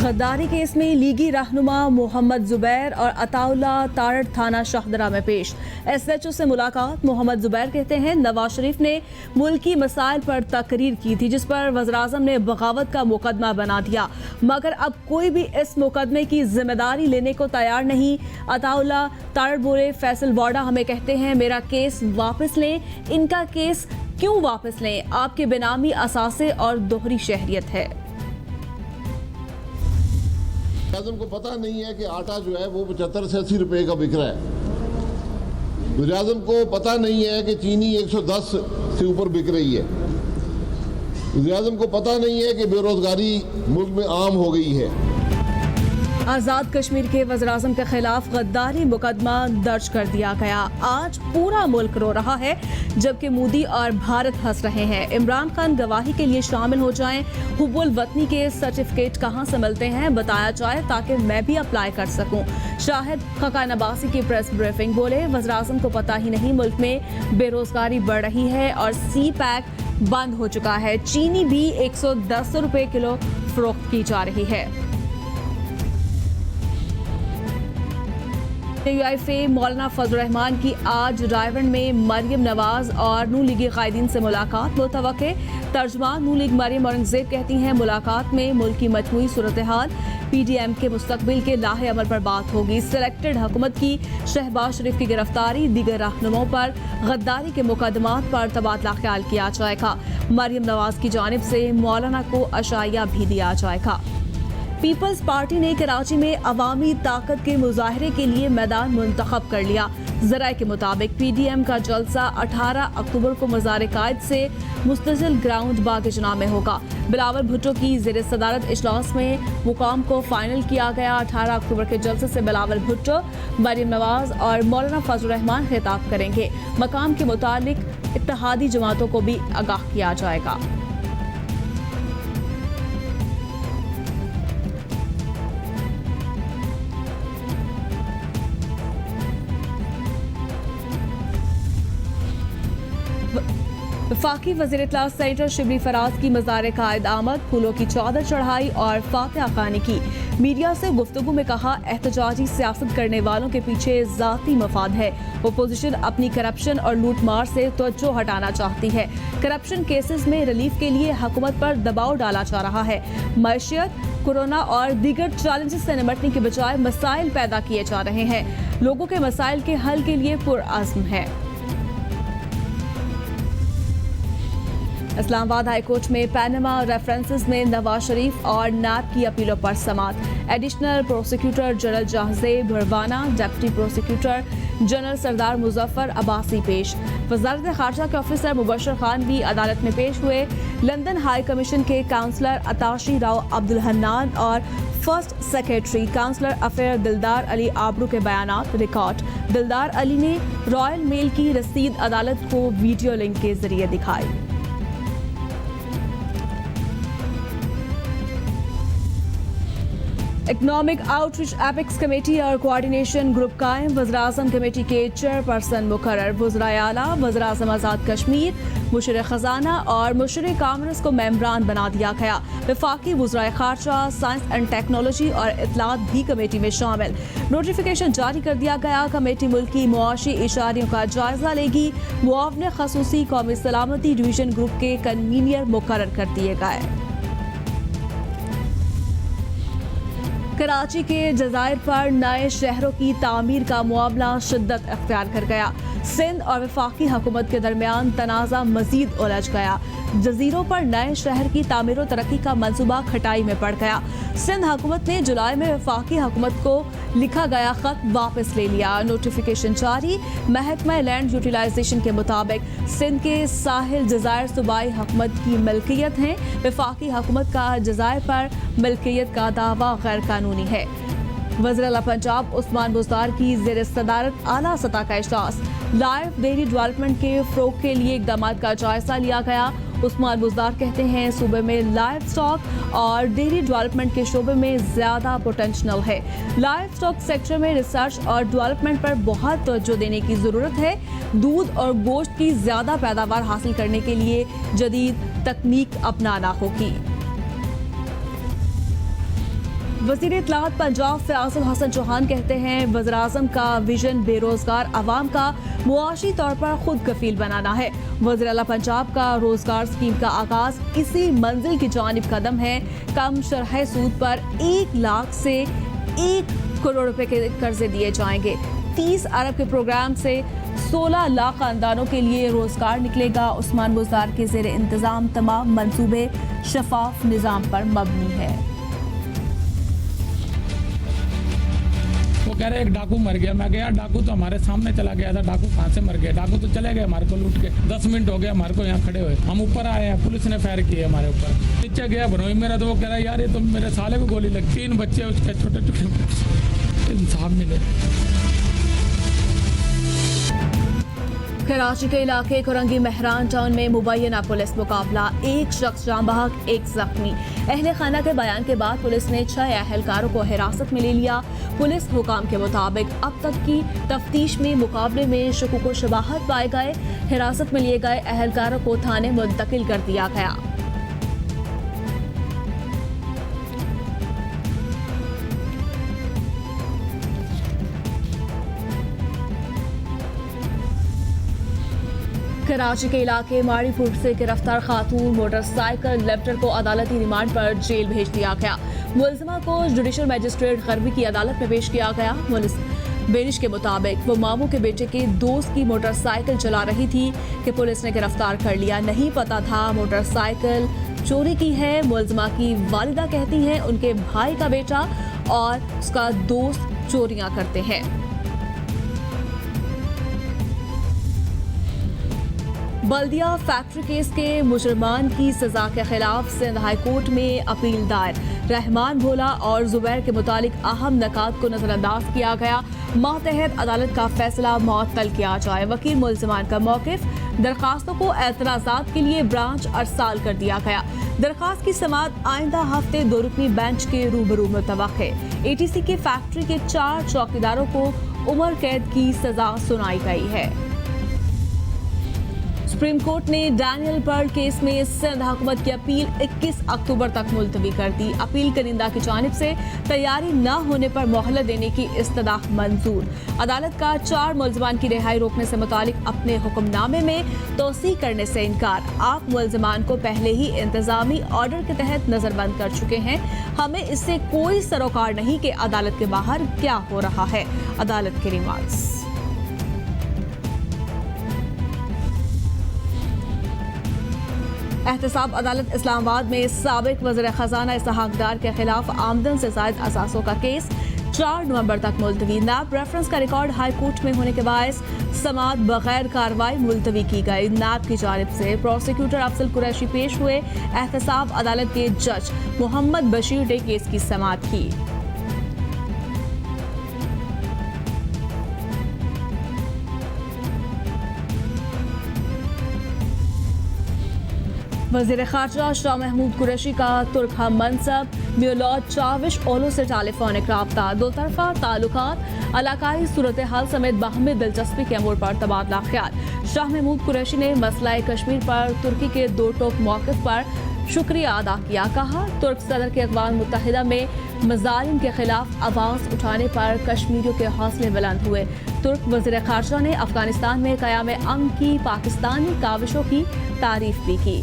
गद्दारी केस में लीगी रहनुमा मोहम्मद जुबैर और अताउल्ला तारड़ थाना शाहदरा में पेश। SHO से मुलाकात। मोहम्मद जुबैर कहते हैं नवाज शरीफ ने मुल्की मसाइल पर तकरीर की थी जिस पर वज़ीर-ए-आज़म ने बगावत का मुकदमा बना दिया, मगर अब कोई भी इस मुकदमे की जिम्मेदारी लेने को तैयार नहीं। अताउल्ला तारड़ बोले फैसल वाडा हमें कहते हैं मेरा केस वापस लें, इनका केस क्यों वापस लें? आपके बेनामी असासे और दोहरी शहरियत है। वज़ीर-ए-आज़म को पता नहीं है कि आटा जो है वो 75 से 80 रुपए का बिक रहा है। वज़ीर-ए-आज़म को पता नहीं है कि चीनी 110 से ऊपर बिक रही है। वज़ीर-ए-आज़म को पता नहीं है कि बेरोजगारी मुल्क में आम हो गई है। आज़ाद कश्मीर के वज़ीर-ए-आज़म के खिलाफ गद्दारी मुकदमा दर्ज कर दिया गया। आज पूरा मुल्क रो रहा है जबकि मोदी और भारत हंस रहे हैं। इमरान खान गवाही के लिए शामिल हो जाएं। हुब्बुल वतनी के सर्टिफिकेट कहां से मिलते हैं बताया जाए ताकि मैं भी अप्लाई कर सकूं। शाहिद खकान अब्बासी की प्रेस ब्रीफिंग बोले वज़ीर-ए-आज़म को पता ही नहीं मुल्क में बेरोजगारी बढ़ रही है और सी पैक बंद हो चुका है। चीनी भी 110 रुपए किलो फरोख्त की जा रही है। UIFA मौलाना फजल रहमान की आज रायवन में मरियम नवाज और नून लीगी कायदीन से मुलाकात मुतवक्के। तर्जमान नून लीग मरियम औरंगजेब कहती हैं मुलाकात में मुल्क की मजमूई सूरत हाल, PDM के मुस्तकबिल के लाहे अमल पर बात होगी। सिलेक्टेड हुकूमत की शहबाज शरीफ की गिरफ्तारी, दीगर रहनुमाओं पर गद्दारी के मुकदमात पर तबादला ख्याल किया जाएगा। मरियम नवाज की जानिब से मौलाना को अशाइया भी दिया जाएगा। पीपल्स पार्टी ने कराची में अवामी ताकत के मुजाहरे के लिए मैदान मुंतखब कर लिया। ज़राए के मुताबिक PDM का जलसा 18 अक्टूबर को मज़ार कायद से मुस्तजिल ग्राउंड बाग जना में होगा। बिलावल भुट्टो की ज़ेर सदारत इजलास में मुकाम को फाइनल किया गया। 18 अक्टूबर के जलसे से बिलावल भुट्टो, मरियम नवाज और मौलाना फजल रहमान खिताब करेंगे। मकाम के मुतालिक इत्तेहादी जमातों को भी आगाह किया जाएगा। वफाकी वज़ीर इत्तला सेनेटर शिबली फराज की मज़ार कायद आमद, फूलों की चादर चढ़ाई और फातिहा खानी की। मीडिया से गुफ्तगू में कहा एहतजाजी सियासत करने वालों के पीछे ज़ाती मफाद है। अपोजिशन अपनी करप्शन और लूट मार से तवज्जो हटाना चाहती है। करप्शन केसेस में रिलीफ के लिए हुकूमत पर दबाव डाला जा रहा है। मईशियत, कोरोना और दीगर चैलेंजेस से निपटने के बजाय मसाइल पैदा किए जा रहे हैं। लोगों के मसाइल के हल के लिए पुरअज़्म है। इस्लामाबाद हाईकोर्ट में पैनामा रेफरेंसेस में नवाज शरीफ और नाब की अपीलों पर समाअत। एडिशनल प्रोसिक्यूटर जनरल जहाज़े Bharwana, deputy prosecutor general Sardar Muzaffar Abbasi पेश। वज़ारत ख़ारजा के ऑफिसर मुबशर खान भी अदालत में पेश हुए। लंदन हाई कमीशन के काउंसलर अताशी राव अब्दुल हन्नान और फर्स्ट सेक्रेटरी काउंसलर अफेयर दिलदार अली आबरू के बयानात रिकॉर्ड। दिलदार अली ने रॉयल मेल की रसीद अदालत को वीडियो लिंक के जरिए दिखाई। इकोनॉमिक आउटरीच एपिक्स कमेटी और कोऑर्डिनेशन ग्रुप कायम। वज़ीर-ए-आज़म कमेटी के चेयरपर्सन मुकर्रर। वज़राए आला, वज़ीर-ए-आज़म आज़ाद कश्मीर, मुशीर खजाना और मुशीर कामर्स को मेंबरान बना दिया गया। वफाकी वज़राए ख़ारजा, साइंस एंड टेक्नोलॉजी और इत्तलात भी कमेटी में शामिल। नोटिफिकेशन जारी कर दिया गया। कमेटी मुल्की मुआशी इशारियों का जायजा लेगी। मुआवने खसूसी कौमी सलामती डिवीजन ग्रुप के कन्वीनियर मुकर्रर कर दिए गए। कराची के जज़ायर पर नए शहरों की तामीर का मामला शिद्दत अख्तियार कर गया। सिंध और वफाकी हुकूमत के दरमियान तनाज़ा मजीद उलझ गया। जजीरों पर नए शहर की तामीर और तरक्की का मंसूबा खटाई में पड़ गया। सिंध हुकूमत ने जुलाई में वफाकी हुकूमत को लिखा गया खत वापस ले लिया। नोटिफिकेशन जारी। महकमा लैंड यूटिलाइजेशन के मुताबिक सिंध के साहिल जज़ायर सूबाई हुकूमत की मिल्कियत हैं। वफाकी हुकूमत का जज़ायर पर मिल्कियत का दावा गैर कानूनी है। वज़ीर आला पंजाब उस्मान बुज़दार की ज़ेर सदारत आला सतह का इजलास। लाइव डेयरी डेवलपमेंट के फ़रोग़ के लिए इक़दामात का जायज़ा लिया गया। उस्मान बुज़दार कहते हैं सूबे में लाइव स्टॉक और डेयरी डेवलपमेंट के शोबे में ज़्यादा पोटेंशियल है। लाइव स्टॉक सेक्टर में रिसर्च और डेवलपमेंट पर बहुत तवज्जो देने की ज़रूरत है। दूध और गोश्त की ज़्यादा पैदावार हासिल करने के लिए जदीद तकनीक अपनाना होगी। वज़ीर इत्तलात पंजाब फयाजुल हसन चौहान कहते हैं वज़ीर-ए-आज़म का विजन बेरोजगार आवाम का मुआशी तौर पर खुद कफील बनाना है। वज़ीर आला पंजाब का रोजगार स्कीम का आगाज इसी मंजिल की जानिब कदम है। कम शरह सूद पर 1 लाख से 1 करोड़ रुपए के कर्जे दिए जाएंगे। 30 अरब के प्रोग्राम से 16 लाख खानदानों के लिए रोजगार निकलेगा। उस्मान बुज़दार के ज़ेरे इंतजाम तमाम मंसूबे शफाफ निज़ाम पर मबनी है। वो कह रहे एक डाकू मर गया। मैं गया, डाकू तो हमारे सामने चला गया था। डाकू कहाँ से मर गया? डाकू तो चले गए हमारे को लूट के। 10 मिनट हो गए हमारे को यहाँ खड़े हुए। हम ऊपर आए हैं, पुलिस ने फायर किए हमारे ऊपर। नीचे गया भनोई मेरा, तो वो कह रहा है यार ये तो मेरे साले को गोली लगी। 3 बच्चे उसके छोटे छोटे। इंसाफ मिले। कराची के इलाके कुरंगी मेहरान टाउन में मुबैना पुलिस मुकाबला। 1 शख्स जान बहक, 1 जख्मी। अहले खाना के बयान के बाद पुलिस ने 6 अहलकारों को हिरासत में ले लिया। पुलिस हुकाम के मुताबिक अब तक की तफ्तीश में मुकाबले में शुकूक व शुबाहत पाए गए। हिरासत में लिए गए अहलकारों को थाने मुंतकिल कर दिया गया। कराची के इलाके माड़ीपुर से गिरफ्तार खातून मोटरसाइकिल लिफ्टर को अदालती रिमांड पर जेल भेज दिया गया। मुलजिमा को जुडिशल मजिस्ट्रेट गरबी की अदालत में पेश किया गया। बेनिश के मुताबिक वो मामू के बेटे के दोस्त की मोटरसाइकिल चला रही थी कि पुलिस ने गिरफ्तार कर लिया। नहीं पता था मोटरसाइकिल चोरी की है। मुलजिमा की वालिदा कहती हैं उनके भाई का बेटा और उसका दोस्त चोरियां करते हैं। बल्दिया फैक्ट्री केस के मुजरमान की सजा के खिलाफ सिंध हाई कोर्ट में अपील दायर। रहमान भोला और जुबैर के मुतालिक अहम नकात को नजरअंदाज किया गया। मातहत अदालत का फैसला मुअत्तल किया जाए। वकील मुलजिमान का मौकिफ। दरखास्तों को एतराजात के लिए ब्रांच अरसाल कर दिया गया। दरखास्त की समाअत आइंदा हफ्ते 2 रुकनी बेंच के रूबरू मुतवक्के। ATC के फैक्ट्री के 4 चौकीदारों को उम्र कैद की सजा सुनाई गई है। सुप्रीम कोर्ट ने डैनियल पर्ल केस में सिंध हुकूमत की अपील 21 अक्टूबर तक मुलतवी कर दी। अपील करिंदा की जानिब से तैयारी न होने पर मोहलत देने की इस्तदा मंजूर। अदालत का 4 मुलजमान की रिहाई रोकने से मुतालिक अपने हुक्मनामे में तोसी करने से इनकार। आप मुलजमान को पहले ही इंतजामी ऑर्डर के तहत नजरबंद कर चुके हैं। हमें इससे कोई सरोकार नहीं कि अदालत के बाहर क्या हो रहा है। अदालत के रिमार्क्स। एहतसाब अदालत इस्लामाबाद में साबिक वज़ीर खजाना इसहाक डार के खिलाफ आमदन से ज़ायद असासों का केस 4 नवंबर तक मुलतवी। नैब रेफरेंस का रिकॉर्ड हाई कोर्ट में होने के बायस समाअत बगैर कार्रवाई मुलतवी की गई। नैब की जानिब से प्रोसिक्यूटर अफजल कुरैशी पेश हुए। एहतसाब अदालत के जज मोहम्मद बशीर ने केस की समाअत की। वज़ीर ख़ारजा शाह महमूद कुरैशी का तुर्क हम मनसब म्यूलॉद चाविश ओलो से टेलीफोनिक राब्ता। 2 तरफ़ा ताल्लुकात, इलाकाई सूरत हाल समेत बाहमी दिलचस्पी के अमूर पर तबादला ख्याल। शाह महमूद कुरैशी ने मसला कश्मीर पर तुर्की के 2 टोक मौक़िफ़ पर शुक्रिया अदा किया। कहा तुर्क सदर के अक़वाम मुत्तहिदा में मज़ालिम के खिलाफ आवाज़ उठाने पर कश्मीरियों के हौसले बुलंद हुए। तुर्क वज़ीर ख़ारजा ने अफ़गानिस्तान में क़याम अमन की पाकिस्तानी काविशों की तारीफ़ भी की।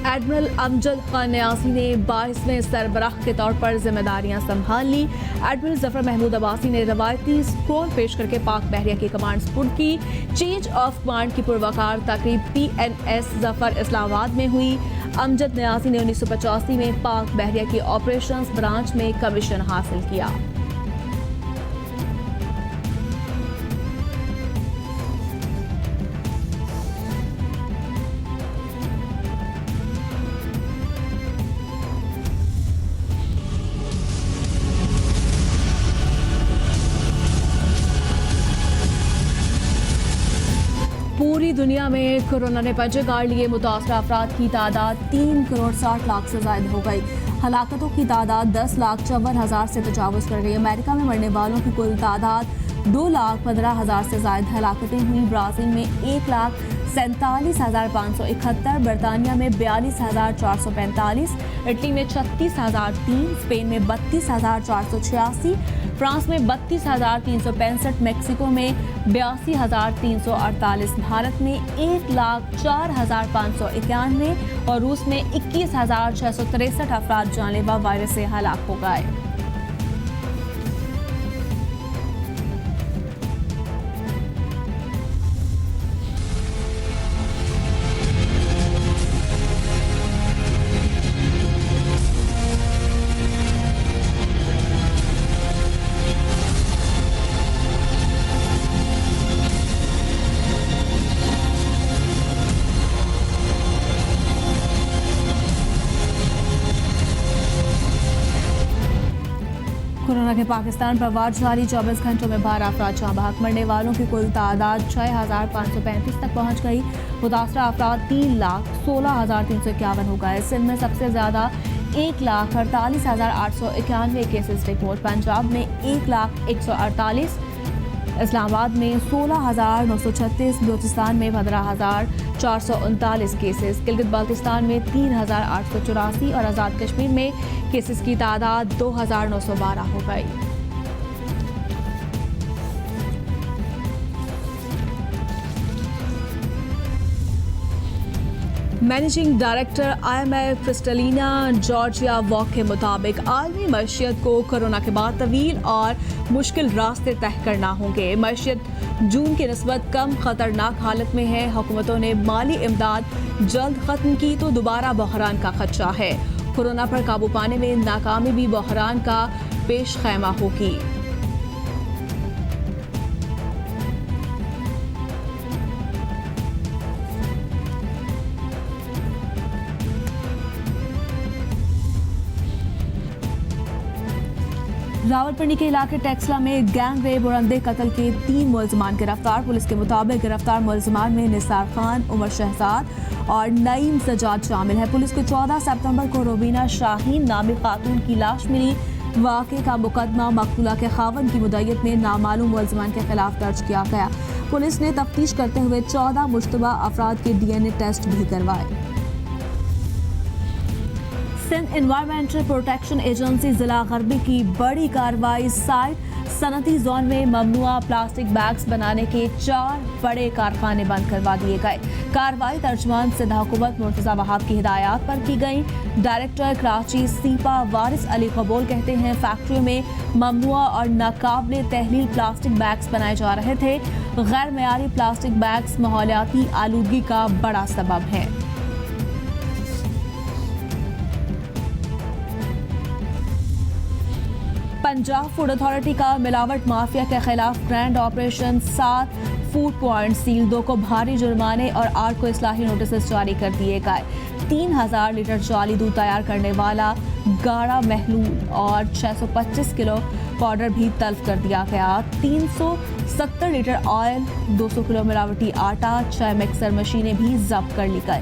एडमिरल अमजद खान न्यासी ने 22वें सरबराह के तौर पर जिम्मेदारियां संभाल ली। एडमिरल जफर महमूद अब्बासी ने रवायती स्क्रोल पेश करके पाक बहरिया की कमांड स्पुर्द की। चेंज ऑफ कमांड की पुरवकार तकरीब PNS जफर इस्लामाबाद में हुई। अमजद न्यासी ने 1985 में पाक बहरिया की ऑपरेशंस ब्रांच में कमीशन हासिल किया। पूरी दुनिया में कोरोना ने पंजे गाड़ लिए। मुतासर अफराद की तादाद 3 करोड़ 60 लाख से ज़ायद हो गई। हलाकतों की तादाद 10,54,000 से तजावुज़ कर गई। अमेरिका में मरने वालों की कुल तादाद 2,15,000 से ज़ायद हलाकतें हुई। ब्राज़ील में 47,571, बर्तानिया में 42,445, इटली में 36,003, स्पेन में 32,486, फ्रांस में 32,365, मैक्सिको में 82,348, भारत में 1,04,591 और रूस में 21,663 अफराद जानलेवा वायरस से हलाक हो गए। कोरोना के पाकिस्तान पर वार जारी, 24 घंटों में 12 अफराद जहां बहक, मरने वालों की कुल तादाद 6,535 तक पहुंच गई। मुतासरा अफराद 3,16,351 हो गए। सिंध में सबसे ज़्यादा 1,48,891 केसेस रिपोर्ट, पंजाब में 1,01,148, इस्लामाबाद में 16,936, बलूचिस्तान में 15,439 केसेस, गिलगित बाल्टिस्तान में 3,884 और आज़ाद कश्मीर में केसेस की तादाद 2,912 हो गई। Managing director IMF Kristalina Georgia walk के मुताबिक आलमी मईशत को कोरोना के बाद तवील और मुश्किल रास्ते तय करना होंगे। मईशत जून की निस्बत कम खतरनाक हालत में है। हुकूमतों ने माली इमदाद जल्द खत्म की तो दोबारा बहरान का खदशा है। कोरोना पर काबू पाने में नाकामी भी बहरान का पेश खैमा होगी। रावलपिंडी के इलाके टेक्सला में गैंग रेप और अंधे कत्ल के 3 मुलजमान गिरफ्तार। पुलिस के मुताबिक गिरफ्तार मुलजमान में निसार खान, उमर शहजाद और नईम सजाद शामिल है। पुलिस को 14 सितंबर को रोबीना शाहीन नामी खातून की लाश मिली। वाक़े का मुकदमा मकतूला के खावन की मुद्दत में नामालूम मुलजमान के खिलाफ दर्ज किया गया। पुलिस ने तफ्तीश करते हुए 14 मुश्तबा अफराद के DNA टेस्ट भी करवाए। सिंध एनवायरमेंटल प्रोटेक्शन एजेंसी जिला गरबी की बड़ी कार्रवाई, साइट सनती जोन में ममनुआ प्लास्टिक बैग्स बनाने के 4 बड़े कारखाने बंद करवा दिए गए। कार्रवाई तर्जुमान सिंध हुकूमत मुर्तज़ा वहाब की हिदायत पर की गई। डायरेक्टर कराची सीपा वारिस अली कबूल कहते हैं फैक्ट्रियों में ममनुआ और नाकाबिले तहलील प्लास्टिक बैग्स बनाए जा रहे थे। गैर मयारी प्लास्टिक बैग्स माहौलियाती आलूदगी का बड़ा सबब है। पंजाब फूड अथॉरिटी का मिलावट माफिया के खिलाफ grand operation, 7 food point seal, 2 को भारी जुर्माने और 8 को इस्लाही नोटिस जारी कर दिए गए। 3,000 लीटर जाली दूध तैयार करने वाला गाढ़ा महलूल और 625 किलो पाउडर भी तल्फ कर दिया गया। 370 लीटर ऑयल, 200 किलो मिलावटी आटा, 6 मिक्सर मशीनें भी जब्त कर ली गई।